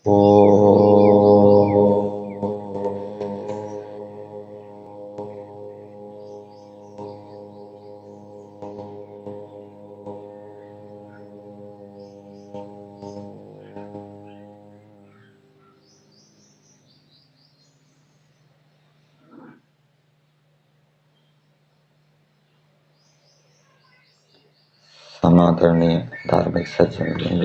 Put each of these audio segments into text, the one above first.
ओ समादरणीय धार्मिक सज्जन,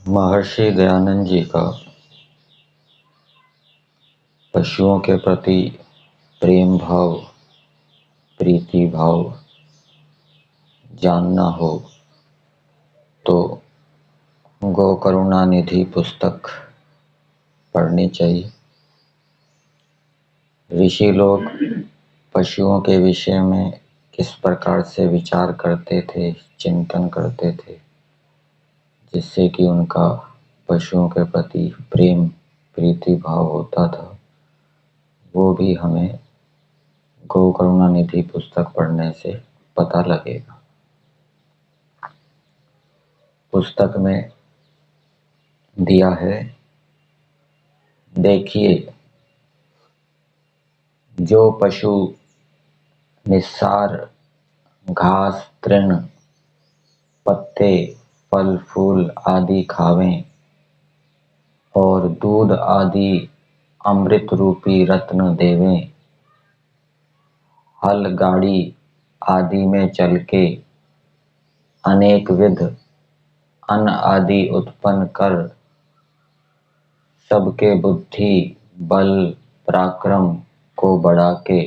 महर्षि दयानंद जी का पशुओं के प्रति प्रेम भाव, प्रीति भाव जानना हो तो गौ करुणा निधि पुस्तक पढ़नी चाहिए। ऋषि लोग पशुओं के विषय में किस प्रकार से विचार करते थे, चिंतन करते थे, जिससे कि उनका पशुओं के प्रति प्रेम प्रीति भाव होता था, वो भी हमें गौ करुणा निधि पुस्तक पढ़ने से पता लगेगा। पुस्तक में दिया है, देखिए जो पशु निस्सार घास तृण पत्ते फल फूल आदि खावें और दूध आदि अमृत रूपी रत्न देवें, हल गाड़ी आदि में चल के अनेक विध अन्न आदि उत्पन्न कर सबके बुद्धि बल पराक्रम को बढ़ा के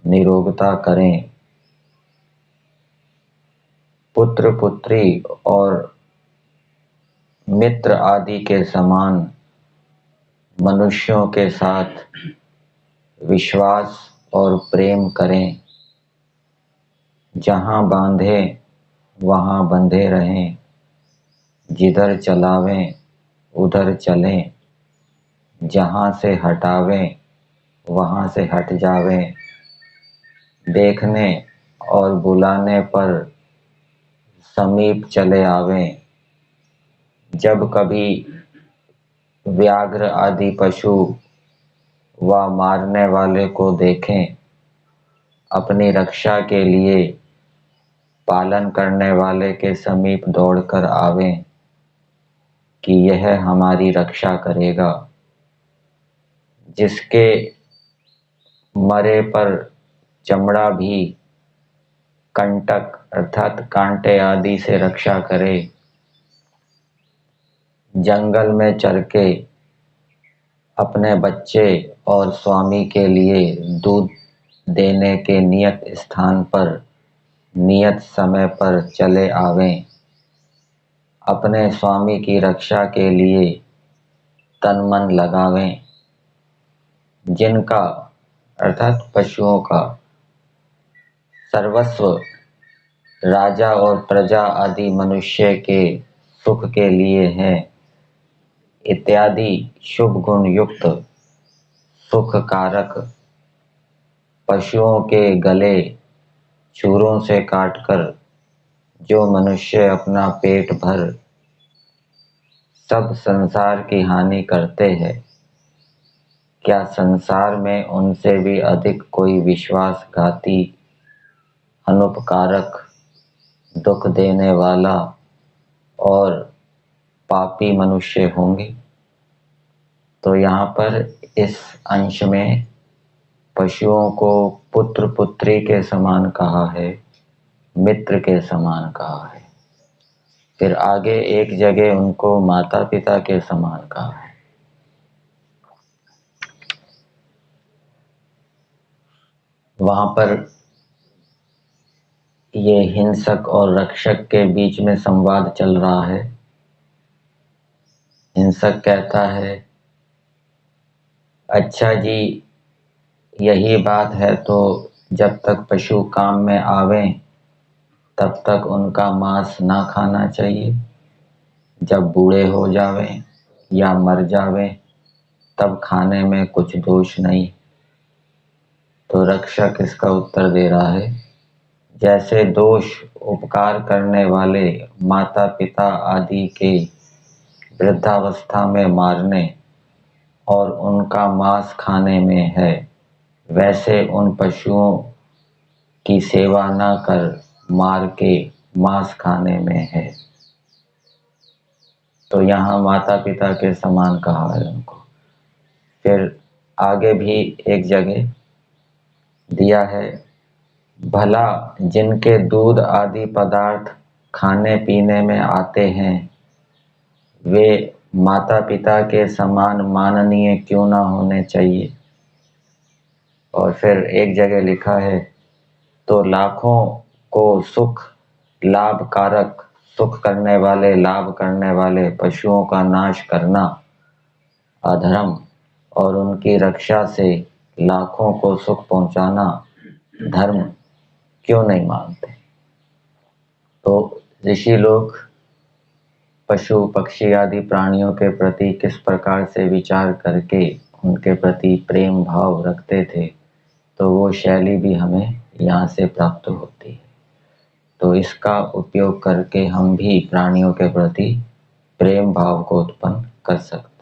निरोगता करें, पुत्र पुत्री और मित्र आदि के समान मनुष्यों के साथ विश्वास और प्रेम करें, जहाँ बांधे वहाँ बंधे रहें, जिधर चलावें उधर चलें, जहाँ से हटावें वहाँ से हट जावें, देखने और बुलाने पर समीप चले आवें, जब कभी व्याघ्र आदि पशु व मारने वाले को देखें, अपनी रक्षा के लिए पालन करने वाले के समीप दौड़कर आवें कि यह हमारी रक्षा करेगा, जिसके मरे पर चमड़ा भी कंटक अर्थात कांटे आदि से रक्षा करे, जंगल में चर के अपने बच्चे और स्वामी के लिए दूध देने के नियत स्थान पर नियत समय पर चले आवें, अपने स्वामी की रक्षा के लिए तन मन लगावें, जिनका अर्थात पशुओं का सर्वस्व राजा और प्रजा आदि मनुष्य के सुख के लिए है, इत्यादि शुभ गुण युक्त सुख कारक पशुओं के गले चूरों से काटकर जो मनुष्य अपना पेट भर सब संसार की हानि करते हैं, क्या संसार में उनसे भी अधिक कोई विश्वासघाती अनुपकारक दुख देने वाला और पापी मनुष्य होंगे। तो यहाँ पर इस अंश में पशुओं को पुत्र पुत्री के समान कहा है, मित्र के समान कहा है, फिर आगे एक जगह उनको माता पिता के समान कहा है। वहां पर ये हिंसक और रक्षक के बीच में संवाद चल रहा है। हिंसक कहता है, अच्छा जी यही बात है तो जब तक पशु काम में आवें तब तक उनका मांस ना खाना चाहिए, जब बूढ़े हो जावें या मर जावें तब खाने में कुछ दोष नहीं। तो रक्षक इसका उत्तर दे रहा है, जैसे दोष उपकार करने वाले माता पिता आदि के वृद्धावस्था में मारने और उनका मांस खाने में है, वैसे उन पशुओं की सेवा न कर मार के मांस खाने में है। तो यहाँ माता पिता के समान कहा है उनको। फिर आगे भी एक जगह दिया है, भला जिनके दूध आदि पदार्थ खाने पीने में आते हैं वे माता पिता के समान माननीय क्यों ना होने चाहिए। और फिर एक जगह लिखा है, तो लाखों को सुख करने वाले लाभ करने वाले पशुओं का नाश करना अधर्म और उनकी रक्षा से लाखों को सुख पहुंचाना धर्म क्यों नहीं मानते। तो ऋषि लोग पशु पक्षी आदि प्राणियों के प्रति किस प्रकार से विचार करके उनके प्रति प्रेम भाव रखते थे, तो वो शैली भी हमें यहाँ से प्राप्त होती है। तो इसका उपयोग करके हम भी प्राणियों के प्रति प्रेम भाव को उत्पन्न कर सकते हैं।